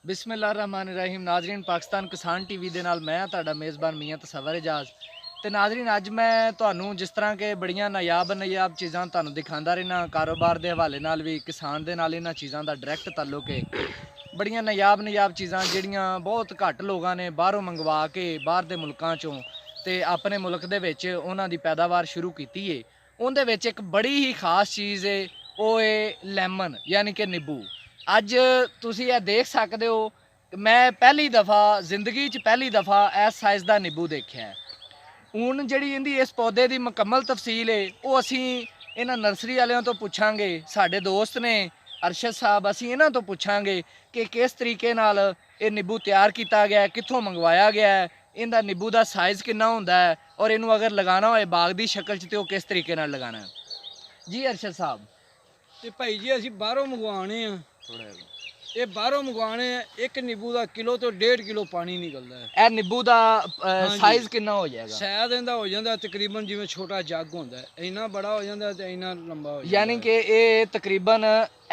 बिस्मिल्लाहिर्रहमानिर्रहीम। नाजरीन, पाकिस्तान किसान टीवी ਦੇ ਨਾਲ ਮੈਂ ਤੁਹਾਡਾ ਮੇਜ਼ਬਾਨ ਮੀਆਂ ਤਸਵਰ ਇਜਾਜ਼। ਤੇ ਨਾਜ਼ਰੀਨ, ਅੱਜ ਮੈਂ ਤੁਹਾਨੂੰ ਜਿਸ ਤਰ੍ਹਾਂ ਕਿ ਬੜੀਆਂ ਨਾਯਾਬ ਚੀਜ਼ਾਂ ਤੁਹਾਨੂੰ ਦਿਖਾਉਂਦਾ ਰਹਿਣਾ, ਕਾਰੋਬਾਰ ਦੇ ਹਵਾਲੇ ਨਾਲ ਵੀ ਕਿਸਾਨ ਦੇ ਨਾਲ ਇਹਨਾਂ ਚੀਜ਼ਾਂ ਦਾ ਡਾਇਰੈਕਟ ਤਾਲੁਕ ਹੈ। ਬੜੀਆਂ ਨਾਯਾਬ ਚੀਜ਼ਾਂ ਜਿਹੜੀਆਂ ਬਹੁਤ ਘੱਟ ਲੋਕਾਂ ਨੇ ਬਾਹਰੋਂ ਮੰਗਵਾ ਕੇ ਬਾਹਰ ਦੇ ਮੁਲਕਾਂ ਚੋਂ ਤੇ ਆਪਣੇ ਮੁਲਕ ਦੇ ਵਿੱਚ ਉਹਨਾਂ ਦੀ ਪੈਦਾਵਾਰ ਸ਼ੁਰੂ ਕੀਤੀ ਹੈ। ਉਹਦੇ ਵਿੱਚ ਇੱਕ ਬੜੀ ਹੀ ਖਾਸ ਚੀਜ਼ ਹੈ, ਉਹ ਹੈ ਲੈਮਨ ਯਾਨੀ ਕਿ ਨਿੰਬੂ। ਅੱਜ ਤੁਸੀਂ ਇਹ ਦੇਖ ਸਕਦੇ ਹੋ, ਮੈਂ ਪਹਿਲੀ ਦਫਾ ਜ਼ਿੰਦਗੀ 'ਚ ਇਸ ਸਾਈਜ਼ ਦਾ ਨਿੰਬੂ ਦੇਖਿਆ। ਹੁਣ ਜਿਹੜੀ ਇਹਦੀ ਇਸ ਪੌਦੇ ਦੀ ਮੁਕੰਮਲ ਤਫਸੀਲ ਹੈ ਉਹ ਅਸੀਂ ਇਹਨਾਂ ਨਰਸਰੀ ਵਾਲਿਆਂ ਤੋਂ ਪੁੱਛਾਂਗੇ। ਸਾਡੇ ਦੋਸਤ ਨੇ ਅਰਸ਼ਦ ਸਾਹਿਬ, ਅਸੀਂ ਇਹਨਾਂ ਤੋਂ ਪੁੱਛਾਂਗੇ ਕਿ ਕਿਸ ਤਰੀਕੇ ਨਾਲ ਇਹ ਨਿੰਬੂ ਤਿਆਰ ਕੀਤਾ ਗਿਆ, ਕਿੱਥੋਂ ਮੰਗਵਾਇਆ ਗਿਆ ਹੈ, ਇਹਦਾ ਨਿੰਬੂ ਦਾ ਸਾਈਜ਼ ਕਿੰਨਾ ਹੁੰਦਾ ਹੈ, ਔਰ ਇਹਨੂੰ ਅਗਰ ਲਗਾਉਣਾ ਹੋਏ ਬਾਗ ਦੀ ਸ਼ਕਲ 'ਚ ਤੇ ਉਹ ਕਿਸ ਤਰੀਕੇ ਨਾਲ ਲਗਾਉਣਾ ਹੈ। ਜੀ ਅਰਸ਼ਦ ਸਾਹਿਬ। ਤੇ ਭਾਈ ਜੀ ਅਸੀਂ ਬਾਹਰੋਂ ਮੰਗਵਾਉਣੇ ਆ, ਇਹ ਬਾਹਰੋਂ ਮੰਗਵਾਉਣੇ ਆ। ਇੱਕ ਨਿੰਬੂ ਦਾ ਕਿਲੋ ਤੋਂ 1.5 ਕਿਲੋ ਪਾਣੀ ਨਿਕਲਦਾ ਹੈ। ਇਹ ਨਿੰਬੂ ਦਾ ਸਾਈਜ਼ ਕਿੰਨਾ ਹੋ ਜਾਏਗਾ? ਸ਼ਾਇਦ ਇਹਦਾ ਹੋ ਜਾਂਦਾ ਤਕਰੀਬਨ ਜਿਵੇਂ ਛੋਟਾ ਜੱਗ ਹੁੰਦਾ ਹੈ, ਇੰਨਾ ਬੜਾ ਹੋ ਜਾਂਦਾ ਤੇ ਇੰਨਾ ਲੰਬਾ ਹੋ ਜਾਂਦਾ। यानी कि ये तकरीबन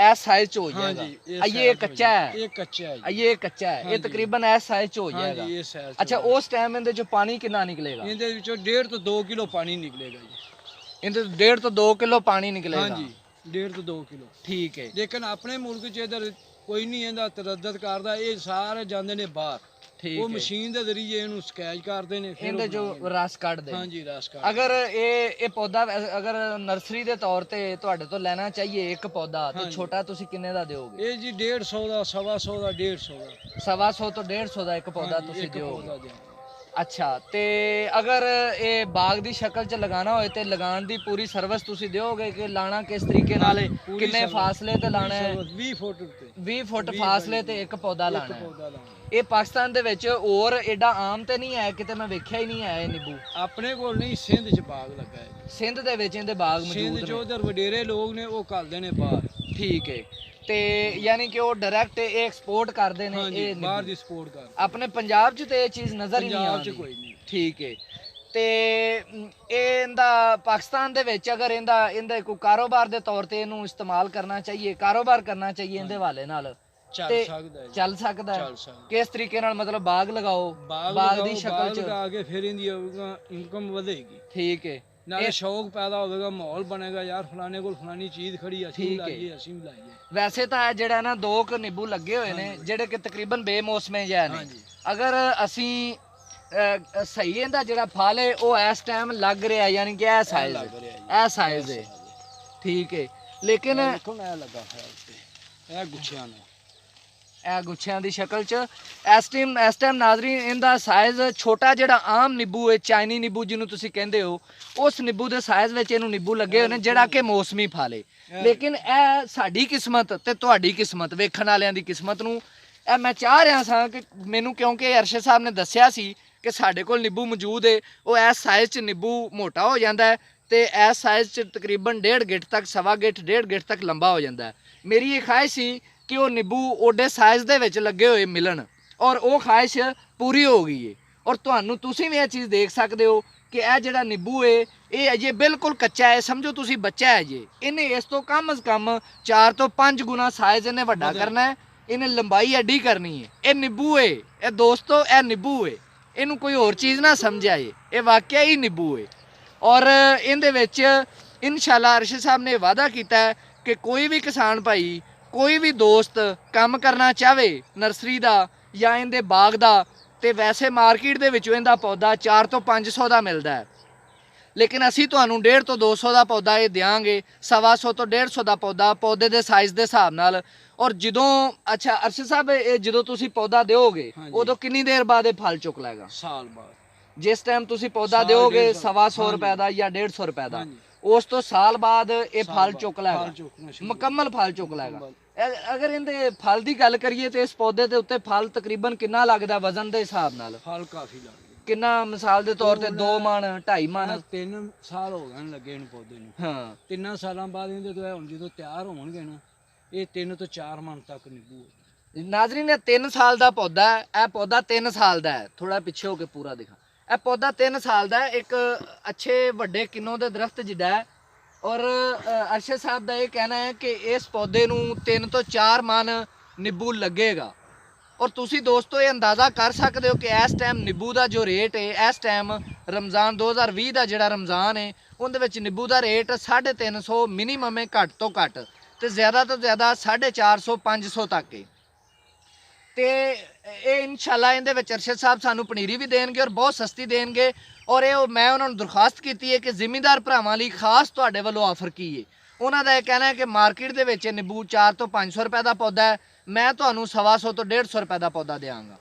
इस साइज च हो जाएगा। ये कच्चा है, ये कच्चा है, ये कच्चा है, ये तकरीबन इस साइज च हो जाएगा। ये साइज। अच्छा, उस टाइम इनदे जो पानी कितना निकलेगा? ਇਹਦੇ ਵਿੱਚੋਂ 1.5 ਤੋਂ 2 ਕਿਲੋ ਪਾਣੀ ਨਿਕਲੇਗਾ ਜੀ। इनदे 1.5 ਤੋਂ 2 किलो पानी निकलेगा। ਹਾਂਜੀ, 1.5 ਤੋਂ 2 ਕਿਲੋ। ठीक है। ਲੇਕਿਨ ਆਪਣੇ ਮੁਲਕ 'ਚ ਇਧਰ ਕੋਈ ਨਹੀਂ ਇਹਦਾ ਤਰੱਦਦ ਕਰਦਾ, ਇਹ ਸਾਰੇ ਜਾਂਦੇ ਨੇ ਬਾਹਰ। ठीक ਉਹ है। ਮਸ਼ੀਨ ਦੇ ਜ਼ਰੀਏ ਇਹਨੂੰ ਸਕੈਚ ਕਰਦੇ ਨੇ, ਫਿਰ इनदे जो रस ਕੱਢ ਦੇ। ਹਾਂਜੀ, ਰਸ ਕੱਢ। अगर ये पौधा अगर नर्सरी ਦੇ ਤੌਰ ਤੇ ਤੁਹਾਡੇ ਤੋਂ ਲੈਣਾ ਚਾਹੀਏ ਇੱਕ ਪੌਦਾ ਤੇ ਛੋਟਾ ਤੁਸੀਂ ਕਿੰਨੇ ਦਾ ਦਿਓਗੇ? ਇਹ ਜੀ 150 ਦਾ, 125 ਦਾ, 150 ਦਾ। 125 ਤੋਂ 150 ਦਾ ਇੱਕ ਪੌਦਾ ਤੁਸੀਂ ਇੱਕ ਦਿਓਗੇ। ਪੌਦਾ ਦਿਆਂਗੇ। अच्छा, ते अगर ये बाग दी शक्ल च लगाना होए ते लगान दी पूरी सर्विस तुसी दिओगे कि लाना किस तरीके नाल है, किन्ने फासले ते लाना है? 20 फुट उत्ते 20 फुट फासले ते एक पौधा लाना है। पौधा लाना। ये पाकिस्तान दे विच और एडा आम ते नहीं है, किते मैं वेख्या ही नहीं है ये नींबू। ਆਪਣੇ ਕੋਲ ਨਹੀਂ, ਸਿੰਧ 'ਚ ਬਾਗ ਲੱਗਾ ਹੈ। सिंध दे विच इहदे बाग ਸਿੰਧ मौजूद 'ਚ ने। ਉਧਰ ਵਡੇਰੇ ਲੋਕ ਨੇ, ਉਹ ਘੱਲਦੇ ਨੇ ਬਾਹਰ। ठीक है। ते यानी कि वो डायरेक्ट ये एक्सपोर्ट करदे ने ਹਾਂਜੀ, ये ਬਾਹਰ नींबू। ਦੀ ਸਪੋਰਟ ਕਰ। अपने पंजाब च ते ये चीज नजर ही नहीं ਪੰਜਾਬ 'ਚ आती। ਕੋਈ ਨਹੀਂ। ठीक है। ਤੇ ਇਹਦਾ ਪਾਕਿਸਤਾਨ ਦੇ ਵਿੱਚ ਅਗਰ ਇਹਦਾ ਕੋਈ ਕਾਰੋਬਾਰ ਦੇ ਤੌਰ ਤੇ ਇਹਨੂੰ ਇਸਤੇਮਾਲ ਕਰਨਾ ਚਾਹੀਏ, ਕਾਰੋਬਾਰ ਕਰਨਾ ਚਾਹੀਏ ਇਹਦੇ ਹਵਾਲੇ ਨਾਲ, ਚੱਲ ਸਕਦਾ ਹੈ ਜੀ। ਚੱਲ ਸਕਦਾ ਹੈ। ਚੱਲ ਸਕਦਾ। ਕਿਸ ਤਰੀਕੇ ਨਾਲ? ਮਤਲਬ ਬਾਗ ਲਗਾਓ, ਬਾਗ ਲਗਾਓ, ਦੀ ਸ਼ਕਲ ਬਾਗ ਚ। ਲਗਾ ਕੇ ਫਿਰ ਇਹਦੀ ਇਨਕਮ ਵਧੇਗੀ। ਠੀਕ ਹੈ। ਨਾਲੇ ਸ਼ੌਕ ਪੈਦਾ ਹੋਵੇਗਾ, ਮਾਹੌਲ ਬਣੇਗਾ, ਯਾਰ ਫਲਾਣੇ ਕੋਲ ਫਲਾਣੀ ਚੀਜ਼ ਖੜੀ, ਅਸੀਂ ਵੀ ਠੀਕ ਹੈ। ਲਾਈਏ, ਅਸੀਂ ਵੀ ਲਾਈਏ। ਵੈਸੇ ਤਾਂ ਇਹ ਜਿਹੜਾ ਨਾ 2 ਕੁ ਨਿੰਬੂ ਲੱਗੇ ਹੋਏ ਨੇ ਜਿਹੜੇ ਕਿ ਤਕਰੀਬਨ ਬੇਮੌਸਮੇ ਜਿਹੇ ਨੇ। ਹਾਂਜੀ। ਅਗਰ ਅਸੀਂ ਸਹੀ ਇਹਦਾ ਜਿਹੜਾ ਫਲ ਹੈ ਉਹ ਇਸ ਟਾਈਮ ਲੱਗ ਰਿਹਾ, ਯਾਨੀ ਕਿ ਇਹ ਸਾਈਜ਼ ਲੱਗ ਰਿਹਾ ਇਹ ਸਾਈਜ਼ ਹੈ। ਠੀਕ ਹੈ। ਲੇਕਿਨ ਦੇਖੋ ਨਾ, ਇਹ ਲੱਗਾ ਹੋਇਆ ਉੱਤੇ, ਇਹ ਗੁੱਛਿਆਂ ਨਾਲ, ਇਹ ਗੁੱਛਿਆਂ ਦੀ ਸ਼ਕਲ ਚ ਇਸ ਟਾਈਮ ਨਾਜ਼ਰੀਨ ਇਹਦਾ ਸਾਈਜ਼ ਛੋਟਾ, ਜਿਹੜਾ ਆਮ ਨਿੰਬੂ ਹੈ, ਚਾਈਨੀ ਨਿੰਬੂ ਜਿਹਨੂੰ ਤੁਸੀਂ ਕਹਿੰਦੇ ਹੋ, ਉਸ ਨਿੰਬੂ ਦੇ ਸਾਈਜ਼ ਵਿੱਚ ਇਹਨੂੰ ਨਿੰਬੂ ਲੱਗੇ ਹੋਏ ਨੇ ਜਿਹੜਾ ਕਿ ਮੌਸਮੀ ਫਲ ਹੈ। ਲੇਕਿਨ ਇਹ ਸਾਡੀ ਕਿਸਮਤ ਤੇ ਤੁਹਾਡੀ ਕਿਸਮਤ, ਵੇਖਣ ਵਾਲਿਆਂ ਦੀ ਕਿਸਮਤ ਨੂੰ ਇਹ ਮੈਂ ਚਾਹ ਰਿਹਾ ਸਾਂ ਕਿ ਮੈਨੂੰ, ਕਿਉਂਕਿ ਅਰਸ਼ਦ ਸਾਹਿਬ ਨੇ ਦੱਸਿਆ ਸੀ ਕਿ ਸਾਡੇ ਕੋਲ ਨਿੰਬੂ ਮੌਜੂਦ ਹੈ, ਉਹ ਇਸ ਸਾਈਜ਼ 'ਚ ਨਿੰਬੂ ਮੋਟਾ ਹੋ ਜਾਂਦਾ ਹੈ ਤੇ ਇਸ ਸਾਈਜ਼ 'ਚ ਤਕਰੀਬਨ 1.5 ਗਿੱਠ ਤੱਕ, 1.25 ਗਿੱਠ, 1.5 ਗਿੱਠ ਤੱਕ ਲੰਬਾ ਹੋ ਜਾਂਦਾ ਹੈ। ਮੇਰੀ ਇਹ ਖਾਹਿਸ਼ ਸੀ ਕਿ ਉਹ ਨਿੰਬੂ ਓਡੇ ਸਾਈਜ਼ ਦੇ ਵਿੱਚ ਲੱਗੇ ਹੋਏ ਮਿਲਣ, ਔਰ ਉਹ ਖਾਹਿਸ਼ ਪੂਰੀ ਹੋ ਗਈ ਹੈ। ਔਰ ਤੁਸੀਂ ਵੀ ਇਹ ਚੀਜ਼ ਦੇਖ ਸਕਦੇ ਹੋ ਕਿ ਇਹ ਜਿਹੜਾ ਨਿੰਬੂ ਹੈ ਇਹ ਅਜੇ ਬਿਲਕੁਲ ਕੱਚਾ ਹੈ, ਸਮਝੋ ਤੁਸੀਂ ਬੱਚਾ ਹੈ ਜੇ। ਇਹਨੇ ਇਸ ਤੋਂ ਕਮ ਅਜ਼ ਕਮ 4 ਤੋਂ 5 ਗੁਣਾ ਸਾਈਜ਼ ਇਹਨੇ ਵੱਡਾ ਕਰਨਾ ਹੈ, ਇਹਨੇ ਲੰਬਾਈ ਐਡੀ ਕਰਨੀ ਹੈ। ਇਹ ਨਿੰਬੂ ਹੈ, ਇਹ ਦੋਸਤੋ, ਇਹ ਨਿੰਬੂ ਹੈ, ਇਹਨੂੰ ਕੋਈ ਹੋਰ ਚੀਜ਼ ਨਾ ਸਮਝਿਆ ਜੇ, ਇਹ ਵਾਕਿਆ ਹੀ ਨਿੰਬੂ ਹੈ। ਔਰ ਇਹਦੇ ਵਿੱਚ ਇਨਸ਼ਾਅੱਲਾ ਅਰਸ਼ਦ ਸਾਹਿਬ ਨੇ ਵਾਅਦਾ ਕੀਤਾ ਹੈ ਕਿ ਕੋਈ ਵੀ ਕਿਸਾਨ ਭਾਈ, ਕੋਈ ਵੀ ਦੋਸਤ ਕੰਮ ਕਰਨਾ ਚਾਹਵੇ ਨਰਸਰੀ ਦਾ ਜਾਂ ਇਹਦੇ ਬਾਗ ਦਾ, ਤੇ ਵੈਸੇ ਮਾਰਕੀਟ ਦੇ ਵਿੱਚੋਂ ਇਹਦਾ ਪੌਦਾ 4 ਤੋਂ 500 ਦਾ ਮਿਲਦਾ ਹੈ, ਲੇਕਿਨ ਅਸੀਂ ਤੁਹਾਨੂੰ 1.5 ਤੋਂ 200 ਦਾ ਪੌਦਾ ਇਹ ਦਿਆਂਗੇ, 125 ਤੋਂ 150 ਦਾ ਪੌਦਾ ਪੌਦੇ ਦੇ ਸਾਈਜ਼ ਦੇ ਹਿਸਾਬ ਨਾਲ। ਔਰ ਜਦੋਂ ਅੱਛਾ ਅਰਸ਼ਦ ਸਾਹਿਬ, ਇਹ ਜਦੋਂ ਤੁਸੀਂ ਪੌਦਾ ਦਿਓਗੇ ਉਦੋਂ ਕਿੰਨੀ ਦੇਰ ਬਾਅਦ ਇਹ ਫਲ ਚੁੱਕ ਲਏਗਾ? ਸਾਲ ਬਾਅਦ। ਜਿਸ ਟਾਈਮ ਤੁਸੀਂ ਪੌਦਾ ਦਿਓਗੇ 125 ਰੁਪਏ ਦਾ ਜਾਂ 150 ਰੁਪਏ ਦਾ, ਉਸ ਤੋਂ ਸਾਲ ਬਾਅਦ ਇਹ ਫਲ ਚੁੱਕ ਲਏਗਾ, ਮੁਕੰਮਲ ਫਲ ਚੁੱਕ ਲਏਗਾ। ਅਗਰ ਇਹਦੇ ਫਲ ਦੀ ਗੱਲ ਕਰੀਏ ਤੇ ਇਸ ਪੌਦੇ ਦੇ ਉੱਤੇ ਫਲ ਤਕਰੀਬਨ ਕਿੰਨਾ ਲੱਗਦਾ ਵਜ਼ਨ ਦੇ ਹਿਸਾਬ ਨਾਲ? ਫਲ ਕਾਫੀ ਲੱਗਦਾ। ਕਿੰਨਾ? ਮਿਸਾਲ ਦੇ ਤੌਰ ਤੇ 2 ਮਣ, 2.5 ਮਣ। 3 ਸਾਲ ਹੋ ਗਏ ਲੱਗੇ ਨੂੰ ਪੌਦੇ ਨੂੰ। ਹਾਂ, 3 ਸਾਲਾਂ ਬਾਅਦ ਇਹਦੇ ਤੋਂ ਹੁਣ ਜਦੋਂ ਤਿਆਰ ਹੋਣਗੇ ਨਾ, ਇਹ 3 ਤੋਂ 4 ਮਣ ਤੱਕ ਨਿੰਬੂ। ਨਾਜ਼ਰੀਨ, ਇਹ 3 ਸਾਲ ਦਾ ਪੌਦਾ ਹੈ। ਇਹ ਪੌਦਾ 3 ਸਾਲ ਦਾ ਹੈ। ਥੋੜਾ ਪਿੱਛੇ ਹੋ ਕੇ ਪੂਰਾ ਦਿਖਾ। ਇਹ ਪੌਦਾ 3 ਸਾਲ ਦਾ ਹੈ, ਇੱਕ ਅੱਛੇ ਵੱਡੇ ਕਿੰਨੋਂ ਦੇ ਦਰਖਤ ਜਿੱਡਾ ਹੈ। ਔਰ ਅਰਸ਼ਦ ਸਾਹਿਬ ਦਾ ਇਹ ਕਹਿਣਾ ਹੈ ਕਿ ਇਸ ਪੌਦੇ ਨੂੰ 3 ਤੋਂ 4 ਮਣ ਨਿੰਬੂ ਲੱਗੇਗਾ। ਔਰ ਤੁਸੀਂ ਦੋਸਤੋ ਇਹ ਅੰਦਾਜ਼ਾ ਕਰ ਸਕਦੇ ਹੋ ਕਿ ਇਸ ਟਾਈਮ ਨਿੰਬੂ ਦਾ ਜੋ ਰੇਟ ਹੈ, ਇਸ ਟਾਈਮ ਰਮਜ਼ਾਨ 2020 ਦਾ ਜਿਹੜਾ ਰਮਜ਼ਾਨ ਹੈ ਉਹਦੇ ਵਿੱਚ ਨਿੰਬੂ ਦਾ ਰੇਟ 350 ਮਿਨੀਮਮ ਹੈ, ਘੱਟ ਤੋਂ ਘੱਟ, ਤੇ ਜ਼ਿਆਦਾ ਤੋਂ ਜ਼ਿਆਦਾ 450 500 ਤੱਕ ਹੈ। ਤੇ ਇਹ ਇਨਸ਼ਾਅੱਲਾ ਇਹਦੇ ਵਿੱਚ ਅਰਸ਼ਦ ਸਾਹਿਬ ਸਾਨੂੰ ਪਨੀਰੀ ਵੀ ਦੇਣਗੇ ਔਰ ਬਹੁਤ ਸਸਤੀ ਦੇਣਗੇ। ਔਰ ਇਹ ਮੈਂ ਉਹਨਾਂ ਨੂੰ ਦਰਖਾਸਤ ਕੀਤੀ ਹੈ ਕਿ ਜ਼ਿਮੀਂਦਾਰ ਭਰਾਵਾਂ ਲਈ ਖਾਸ ਤੁਹਾਡੇ ਵੱਲੋਂ ਆਫਰ ਕੀ ਹੈ। ਉਹਨਾਂ ਦਾ ਇਹ ਕਹਿਣਾ ਹੈ ਕਿ ਮਾਰਕੀਟ ਦੇ ਵਿੱਚ ਨਿੰਬੂ 400 ਤੋਂ 500 ਰੁਪਏ ਦਾ ਪੌਦਾ ਹੈ, ਮੈਂ ਤੁਹਾਨੂੰ 125 ਤੋਂ 150 ਰੁਪਏ ਦਾ ਪੌਦਾ ਦਿਆਂਗਾ।